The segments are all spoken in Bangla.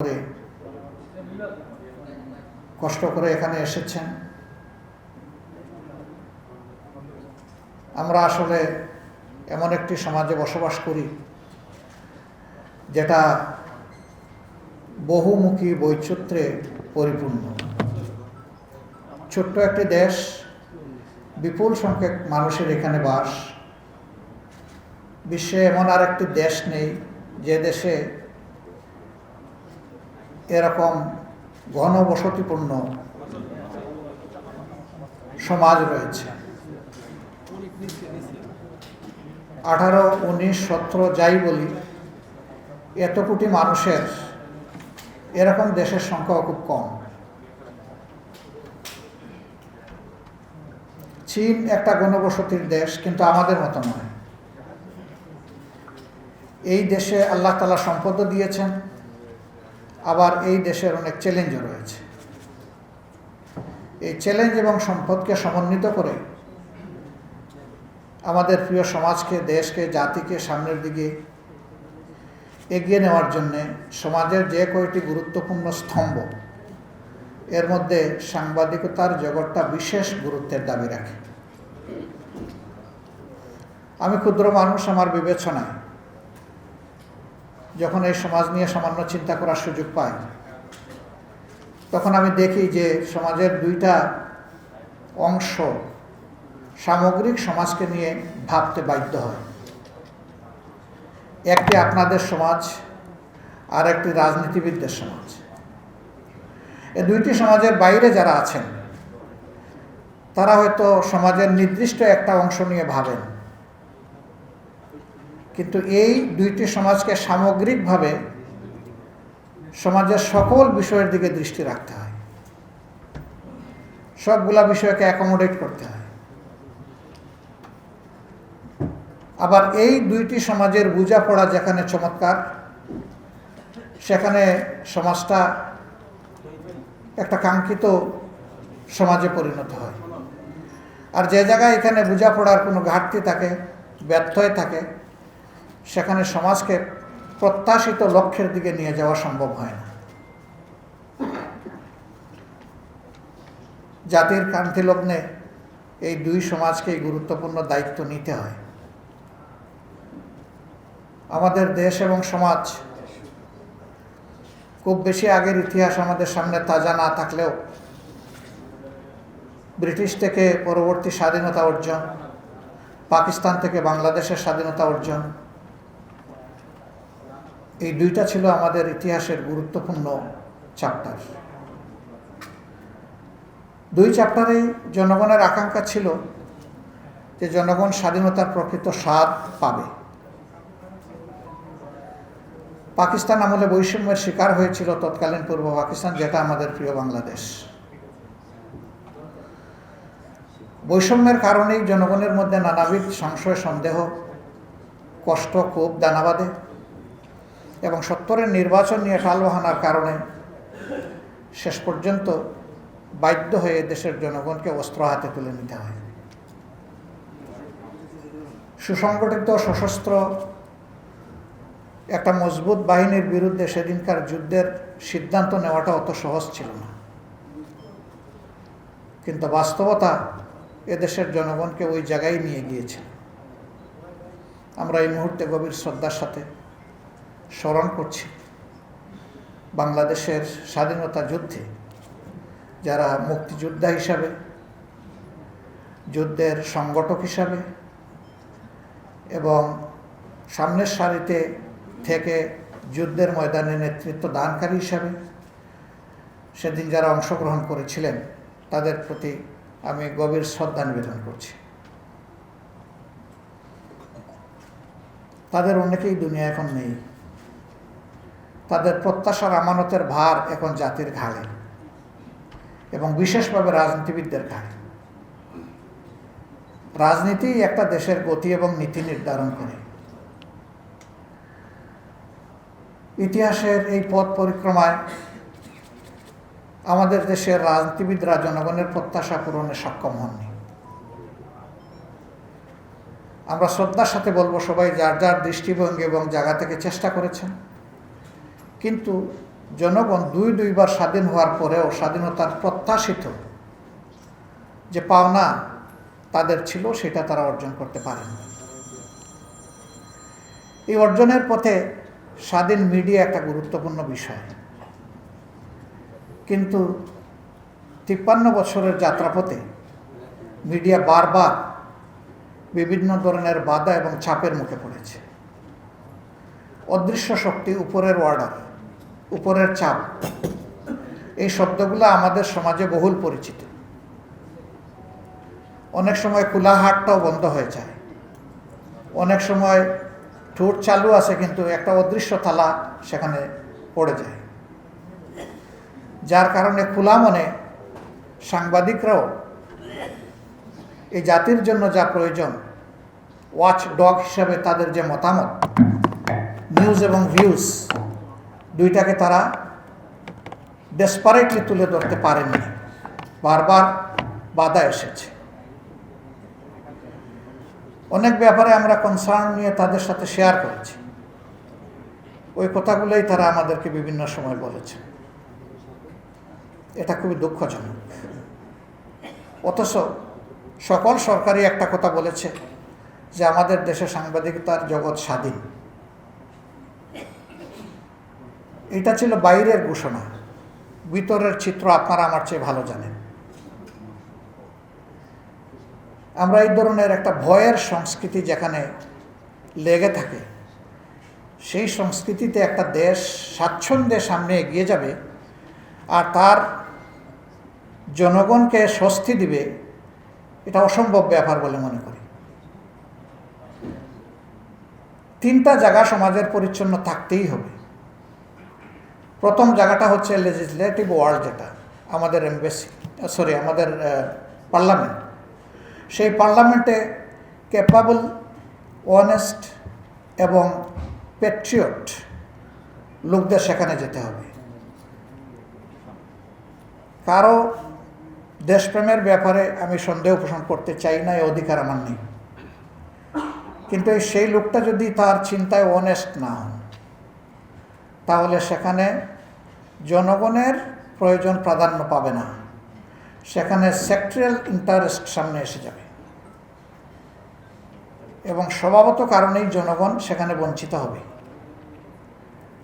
করে কষ্ট করে এখানে এসেছেন। আমরা আসলে এমন একটি সমাজে বসবাস করি যেটা বহুমুখী বৈচিত্র্যে পরিপূর্ণ। ছোট্ট একটি দেশ, বিপুল সংখ্যক মানুষের এখানে বাস। বিশ্বে এমন আর একটি দেশ নেই যে দেশে এরকম ঘনবসতিপূর্ণ সমাজ রয়েছে। 18, 19, 17 যাই বলি, এত কোটি মানুষের এরকম দেশের সংখ্যা খুব কম। চীন একটা ঘনবসতির দেশ, কিন্তু আমাদের মতো নয়। এই দেশে আল্লাহ তাআলা সম্পদও দিয়েছেন, আবার এই দেশের অনেক চ্যালেঞ্জও রয়েছে। এই চ্যালেঞ্জ এবং সম্পদকে সমন্বিত করে আমাদের প্রিয় সমাজকে, দেশকে, জাতিকে সামনের দিকে এগিয়ে নেওয়ার জন্যে সমাজের যে কয়টি গুরুত্বপূর্ণ স্তম্ভ, এর মধ্যে সাংবাদিকতার জগৎটা বিশেষ গুরুত্বের দাবি রাখে। আমি ক্ষুদ্র মানুষ, আমার বিবেচনায় যখন এই সমাজ নিয়ে সামান্য চিন্তা করার সুযোগ পাই, তখন আমি দেখি যে সমাজের দুইটা অংশ সামগ্রিক সমাজকে নিয়ে ভাবতে বাধ্য হয়। একটি আপনাদের সমাজ, আর একটি রাজনীতিবিদদের সমাজ। এই দুইটি সমাজের বাইরে যারা আছেন, তারা হয়তো সমাজের নির্দিষ্ট একটা অংশ নিয়ে ভাবেন, কিন্তু এই দুইটি সমাজকে সামগ্রিকভাবে সমাজের সকল বিষয়ের দিকে দৃষ্টি রাখতে হয়, সবগুলা বিষয়কে অ্যাকোমোডেট করতে হয়। আবার এই দুইটি সমাজের বোঝাপড়া যেখানে চমৎকার, সেখানে সমাজটা একটা কাঙ্ক্ষিত সমাজে পরিণত হয়। আর যে জায়গায় এখানে বোঝাপড়ার কোনো ঘাটতি থাকে, ব্যর্থ হয়ে থাকে, সেখানে সমাজকে প্রত্যাশিত লক্ষ্যের দিকে নিয়ে যাওয়া সম্ভব হয় না। জাতির ক্রান্তি লগ্নে এই দুই সমাজকেই গুরুত্বপূর্ণ দায়িত্ব নিতে হয়। আমাদের দেশ এবং সমাজ খুব বেশি আগের ইতিহাস আমাদের সামনে তাজা না থাকলেও ব্রিটিশ থেকে পরবর্তী স্বাধীনতা অর্জন, পাকিস্তান থেকে বাংলাদেশের স্বাধীনতা অর্জন, এই দুইটা ছিল আমাদের ইতিহাসের গুরুত্বপূর্ণ চ্যাপ্টার। দুই চ্যাপ্টারেই জনগণের আকাঙ্ক্ষা ছিল যে জনগণ স্বাধীনতার প্রকৃত স্বাদ পাবে। পাকিস্তান আমলে বৈষম্যের শিকার হয়েছিল তৎকালীন পূর্ব পাকিস্তান, যেটা আমাদের প্রিয় বাংলাদেশ। বৈষম্যের কারণেই জনগণের মধ্যে নানাবিধ সংশয়, সন্দেহ, কষ্ট, ক্ষোভ দানা বাঁধে এবং 70-এর নির্বাচন নিয়ে টালবাহানার কারণে শেষ পর্যন্ত বাধ্য হয়ে দেশের জনগণকে অস্ত্র হাতে তুলে নিতে হয়। সুসংগঠিত, সশস্ত্র একটা মজবুত বাহিনীর বিরুদ্ধে সেদিনকার যুদ্ধের সিদ্ধান্ত নেওয়াটা অত সহজ ছিল না, কিন্তু বাস্তবতা এদেশের জনগণকে ওই জায়গায় নিয়ে গিয়েছে। আমরা এই মুহূর্তে গভীর শ্রদ্ধার সাথে স্মরণ করছি বাংলাদেশের স্বাধীনতা যুদ্ধে যারা মুক্তিযোদ্ধা হিসাবে, যুদ্ধের সংগঠক হিসাবে এবং সামনের সারিতে থেকে যুদ্ধের ময়দানে নেতৃত্ব দানকারী হিসাবে সেদিন যারা অংশগ্রহণ করেছিলেন, তাদের প্রতি আমি গভীর শ্রদ্ধা নিবেদন করছি। তাদের অনেকেই দুনিয়া এখন নেই। তাদের প্রত্যাশার আমানতের ভার এখন জাতির ঘাড়ে এবং বিশেষভাবে রাজনীতিবিদদের ঘাড়ে। রাজনীতি একটা দেশের গতি এবং নীতি নির্ধারণ করে। ইতিহাসের এই পথ পরিক্রমায় আমাদের দেশের রাজনীতিবিদরা জনগণের প্রত্যাশা পূরণে সক্ষম হননি। আমরা শ্রদ্ধার সাথে বলবো, সবাই যার যার দৃষ্টিভঙ্গি এবং জায়গা থেকে চেষ্টা করেছেন, কিন্তু জনগণ দুইবার স্বাধীন হওয়ার পরেও স্বাধীনতার প্রত্যাশিত যে পাওনা তাদের ছিল সেটা তারা অর্জন করতে পারেন। এই অর্জনের পথে স্বাধীন মিডিয়া একটা গুরুত্বপূর্ণ বিষয়, কিন্তু 53 বছরের যাত্রাপথে মিডিয়া বারবার বিভিন্ন ধরনের বাধা এবং চাপের মুখে পড়েছে। অদৃশ্য শক্তি, উপরের অর্ডার, উপরের চাপ, এই শব্দগুলো আমাদের সমাজে বহুল পরিচিত। অনেক সময় খোলা হাটটাও বন্ধ হয়ে যায়, অনেক সময় ঠোঁট চালু আছে কিন্তু একটা অদৃশ্য তালা সেখানে পড়ে যায়, যার কারণে খোলা মনে সাংবাদিকরাও এই জাতির জন্য যা প্রয়োজন, ওয়াচ ডগ হিসাবে তাদের যে মতামত, নিউজ এবং ভিউজ, দুইটাকে তারা ডেসপারেটলি তুলে ধরতে পারেননি। বারবার বাধা এসেছে। অনেক ব্যাপারে আমরা কনসার্ন নিয়ে তাদের সাথে শেয়ার করেছি, ওই কথাগুলোই তারা আমাদেরকে বিভিন্ন সময় বলেছে। এটা খুবই দুঃখজনক। অথচ সকল সরকারই একটা কথা বলেছে যে আমাদের দেশে সাংবাদিকতার জগৎ স্বাধীন। এটা ছিল বাইরের ঘোষণা, ভিতরের চিত্র আপনারা আমার চেয়ে ভালো জানেন। আমরা এই ধরনের একটা ভয়ের সংস্কৃতি যেখানে লেগে থাকে, সেই সংস্কৃতিতে একটা দেশ স্বাচ্ছন্দ্যে সামনে এগিয়ে যাবে আর তার জনগণকে স্বস্তি দিবে, এটা অসম্ভব ব্যাপার বলে মনে করি। 3টা জায়গা সমাজের পরিচ্ছন্ন থাকতেই হবে। প্রথম জায়গাটা হচ্ছে লেজিসলেটিভ ওয়ার্ল্ড, যেটা আমাদের আমাদের পার্লামেন্ট। সেই পার্লামেন্টে ক্যাপাবল, অনেস্ট এবং প্যাট্রিয়ট লোকদের সেখানে যেতে হবে। কারো দেশপ্রেমের ব্যাপারে আমি সন্দেহ পোষণ করতে চাই না, এই অধিকার আমার নেই। কিন্তু সেই লোকটা যদি তার চিন্তায় অনেস্ট না হন, তাহলে সেখানে জনগণের প্রয়োজন প্রাধান্য পাবে না, সেখানে সেক্টরিয়াল ইন্টারেস্ট সামনে এসে যাবে এবং স্বভাবত কারণেই জনগণ সেখানে বঞ্চিত হবে।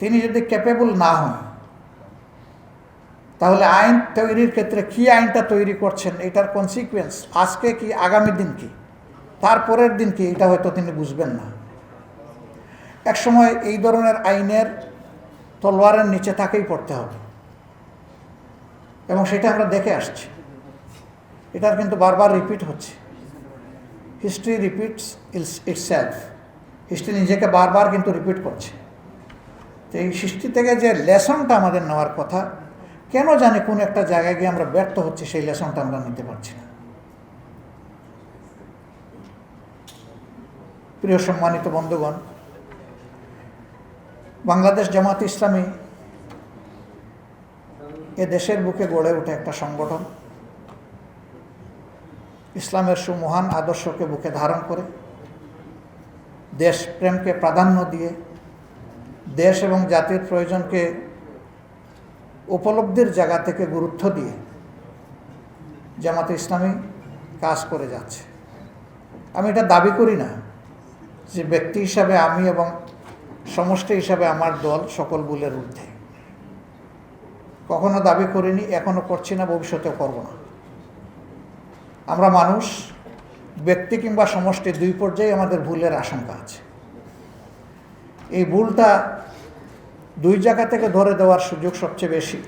তিনি যদি ক্যাপেবল না হন, তাহলে আইন তৈরির ক্ষেত্রে কি আইনটা তৈরি করছেন, এটার কনসিকুয়েন্স আজকে কি, আগামী দিন কি, তারপরের দিন কি, এটা হয়তো তিনি বুঝবেন না। একসময় এই ধরনের আইনের তলোয়ারের নিচে তাকেই পড়তে হবে এবং সেটা আমরা দেখে আসছি। এটার কিন্তু বারবার রিপিট হচ্ছে। History repeats itself. হিস্ট্রি নিজেকে বারবার কিন্তু রিপিট করছে। তো এই হিস্ট্রি থেকে যে লেসনটা আমাদের নেওয়ার কথা, কেন জানি কোন একটা জায়গায় গিয়ে আমরা ব্যর্থ হচ্ছি, সেই লেসনটা আমরা নিতে পারছি না। প্রিয় সম্মানিত বন্ধুগণ, বাংলাদেশ জামাত ইসলামী এ দেশের বুকে গড়ে ওঠে একটা সংগঠন, ইসলামের সুমহান আদর্শকে বুকে ধারণ করে, দেশপ্রেমকে প্রাধান্য দিয়ে, দেশ এবং জাতির প্রয়োজনকে উপলব্ধির জায়গা থেকে গুরুত্ব দিয়ে জামাতে ইসলামী কাজ করে যাচ্ছে। আমি এটা দাবি করি না যে ব্যক্তি হিসাবে আমি এবং সমষ্টি হিসাবে আমার দল সকল ভুলের ঊর্ধ্বে। কখনো দাবি করিনি, এখনো করছি না, ভবিষ্যতেও করব না। আমরা মানুষ, ব্যক্তি কিংবা সমষ্টি দুই পর্যায়ে আমাদের ভুলের আশঙ্কা আছে। এই ভুলটা দুই জায়গা থেকে ধরে দেওয়ার সুযোগ সবচেয়ে বেশি।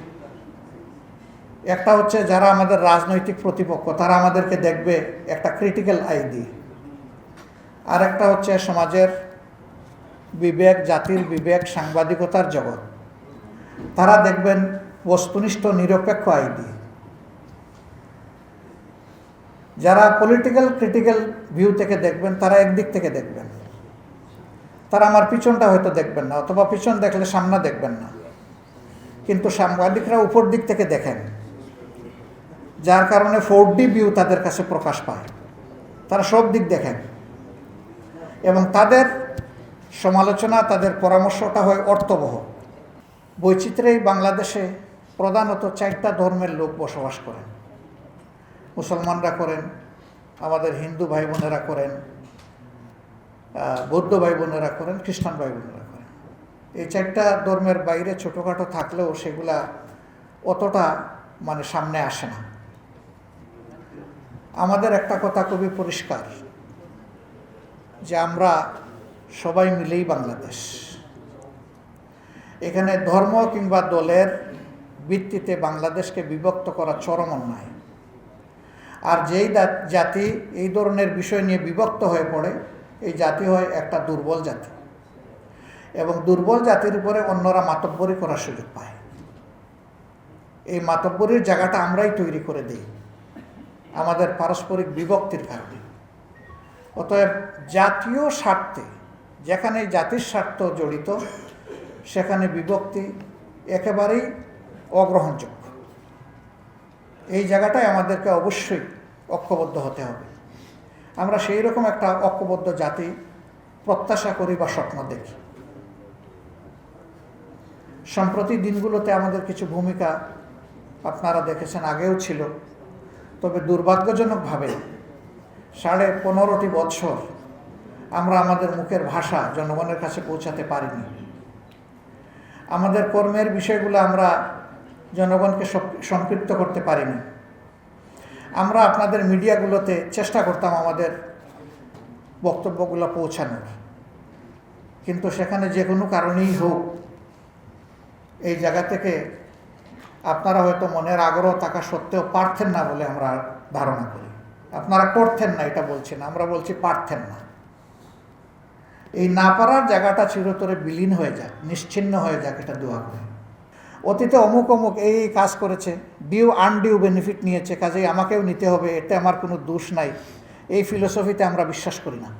একটা হচ্ছে যারা আমাদের রাজনৈতিক প্রতিপক্ষ, তারা আমাদেরকে দেখবে একটা ক্রিটিক্যাল আই দিয়ে। আর একটা হচ্ছে সমাজের বিবেক, জাতির বিবেক, সাংবাদিকতার জগৎ, তারা দেখবেন বস্তুনিষ্ঠ নিরপেক্ষ আই দিয়ে। যারা পলিটিক্যাল ক্রিটিক্যাল ভিউ থেকে দেখবেন, তারা একদিক থেকে দেখবেন, তারা আমার পিছনটা হয়তো দেখবেন না, অথবা পিছন দেখলে সামনে দেখবেন না। কিন্তু সাংবাদিকরা উপর দিক থেকে দেখেন, যার কারণে 4D ভিউ তাদের কাছে প্রকাশ পায়। তারা সব দিক দেখেন এবং তাদের সমালোচনা, তাদের পরামর্শটা হয় অর্থবহ। বৈচিত্র্যেই বাংলাদেশে প্রধানত 4টা ধর্মের লোক বসবাস করেন। মুসলমানরা করেন, আমাদের হিন্দু ভাই বোনেরা করেন, বৌদ্ধ ভাই বোনেরা করেন, খ্রিস্টান ভাই বোনেরা করেন। এই 4টা ধর্মের বাইরে ছোটোখাটো থাকলেও সেগুলা অতটা সামনে আসে না। আমাদের একটা কথা খুবই পরিষ্কার যে আমরা সবাই মিলেই বাংলাদেশ। এখানে ধর্ম কিংবা দলের ভিত্তিতে বাংলাদেশকে বিভক্ত করা চরম অন্যায়। আর যেই জাতি এই ধরনের বিষয় নিয়ে বিভক্ত হয়ে পড়ে, এই জাতি হয় একটা দুর্বল জাতি, এবং দুর্বল জাতির উপরে অন্যরা মাতব্বরি করার সুযোগ পায়। এই মাতব্বরির জায়গাটা আমরাই তৈরি করে দিই আমাদের পারস্পরিক বিভক্তির কারণে। অতএব জাতীয় স্বার্থে, যেখানে জাতির স্বার্থ জড়িত, সেখানে বিভক্তি একেবারেই অগ্রহণযোগ্য। এই জায়গাটায় আমাদেরকে অবশ্যই ঐক্যবদ্ধ হতে হবে। আমরা সেই রকম একটা ঐক্যবদ্ধ জাতি প্রত্যাশা করি বা স্বপ্ন দেখি। সম্প্রতি দিনগুলোতে আমাদের কিছু ভূমিকা আপনারা দেখেছেন, আগেও ছিল, তবে দুর্ভাগ্যজনকভাবে 15.5 বছর আমরা আমাদের মুখের ভাষা জনগণের কাছে পৌঁছাতে পারিনি। আমাদের কর্মের বিষয়গুলো আমরা জনগণকে সম্পৃক্ত করতে পারিনি। আমরা আপনাদের মিডিয়াগুলোতে চেষ্টা করতাম আমাদের বক্তব্যগুলো পৌঁছানোর, কিন্তু সেখানে যে কোনো কারণেই হোক এই জায়গা থেকে আপনারা হয়তো মনের আগ্রহ থাকা সত্ত্বেও পারতেন না বলে আমরা ধারণা করি। আপনারা করতেন না এটা বলছি না, আমরা বলছি পারতেন না। এই না পারার জায়গাটা চিরতরে বিলীন হয়ে যাক, নিশ্চিহ্ন হয়ে যাক, এটা দোয়া করি। অতীতে অমুক অমুক এই কাজ করেছে, ডিউ আনডিউ বেনিফিট নিয়েছে, কাজেই আমাকেও নিতে হবে, এতে আমার কোনো দোষ নাই, এই ফিলোসফিতে আমরা বিশ্বাস করি না।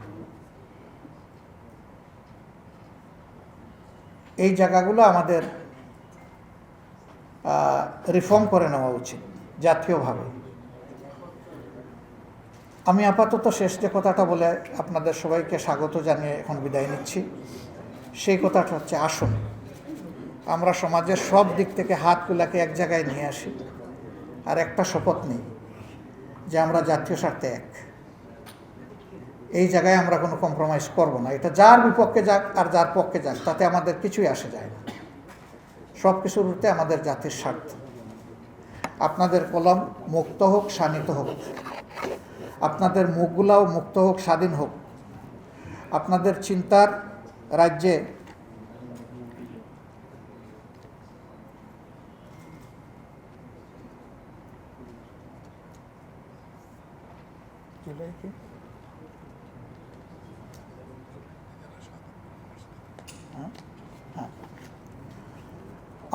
এই জায়গাগুলো আমাদের রিফর্ম করে নেওয়া উচিত জাতীয়ভাবে। আমি আপাতত শেষ যে কথাটা বলে আপনাদের সবাইকে স্বাগত জানিয়ে এখন বিদায় নিচ্ছি, সেই কথাটা হচ্ছে, আসুন আমরা সমাজের সব দিক থেকে হাতগুলাকে এক জায়গায় নিয়ে আসি, আর একটা শপথ নিই যে আমরা জাতীয় স্বার্থে এক। এই জায়গায় আমরা কোনো কম্প্রোমাইজ করব না। এটা যার বিপক্ষে যাক আর যার পক্ষে যাক, তাতে আমাদের কিছুই আসে যায় না। সব কিছুর ঊর্ধ্বে আমাদের জাতির স্বার্থ। আপনাদের কলম মুক্ত হোক, শানিত হোক, আপনাদের মুখগুলাও মুক্ত হোক, স্বাধীন হোক। আপনাদের চিন্তার রাজ্যে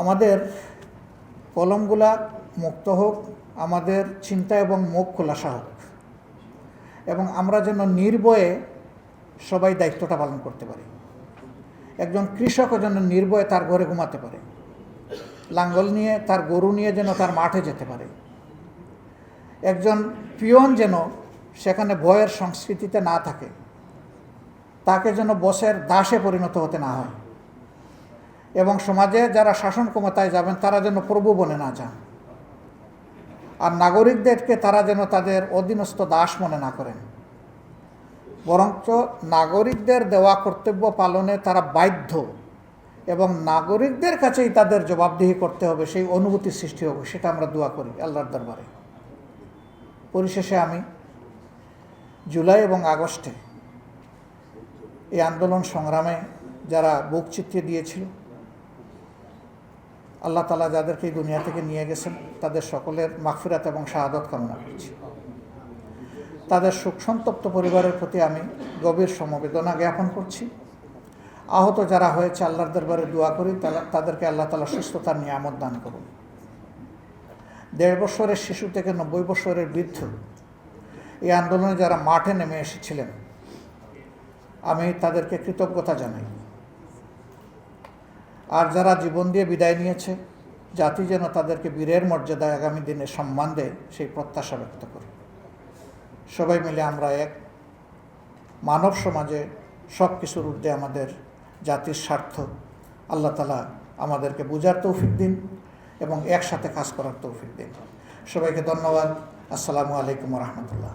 আমাদের কলমগুলা মুক্ত হোক, আমাদের চিন্তা এবং মুখ খোলাসা হোক, এবং আমরা যেন নির্ভয়ে সবাই দায়িত্বটা পালন করতে পারি। একজন কৃষকও যেন নির্ভয়ে তার ঘরে ঘুমাতে পারে, লাঙ্গল নিয়ে তার গরু নিয়ে যেন তার মাঠে যেতে পারে। একজন পিয়ন যেন সেখানে ভয়ের সংস্কৃতিতে না থাকে, তাকে যেন বসের দাসে পরিণত হতে না হয়, এবং সমাজে যারা শাসন ক্ষমতায় যাবেন তারা যেন প্রভু বনে না যান, আর নাগরিকদেরকে তারা যেন তাদের অধীনস্থ দাস মনে না করেন, বরঞ্চ নাগরিকদের দেওয়া কর্তব্য পালনে তারা বাধ্য, এবং নাগরিকদের কাছেই তাদের জবাবদিহি করতে হবে, সেই অনুভূতি সৃষ্টি হবে। সেটা আমরা দোয়া করি আল্লাহর দরবারে। পরিশেষে আমি জুলাই এবং আগস্টে এই আন্দোলন সংগ্রামে যারা বুক চিতিয়ে দিয়েছিল, আল্লাহ তাআলা যাদেরকে এই দুনিয়া থেকে নিয়ে গেছেন, তাদের সকলের মাগফিরাত এবং শাহাদত কামনা করছি। তাদের শোকসন্তপ্ত পরিবারের প্রতি আমি গভীর সমবেদনা জ্ঞাপন করছি। আহত যারা হয়েছে, আল্লাহর দরবারে দোয়া করি তাদেরকে আল্লাহ তাআলা সুস্থতার নিয়ামত দান করুন। 1.5 বছরের শিশু থেকে 90 বছরের বৃদ্ধ এই আন্দোলনে যারা মাঠে নেমে এসেছিলেন, আমি তাদেরকে কৃতজ্ঞতা জানাই। আর যারা জীবন দিয়ে বিদায় নিয়েছে, জাতি যেন তাদেরকে বীরের মর্যাদায় আগামী দিনে সম্মান দেয়, সেই প্রত্যাশা ব্যক্ত করি। সবাই মিলে আমরা এক। মানব সমাজে সব কিছুর ঊর্ধ্বে আমাদের জাতির স্বার্থ। আল্লাহ তাআলা আমাদেরকে বোঝার তৌফিক দিন এবং একসাথে কাজ করার তৌফিক দিন। সবাইকে ধন্যবাদ। আসসালামু আলাইকুম রহমতুল্লাহ।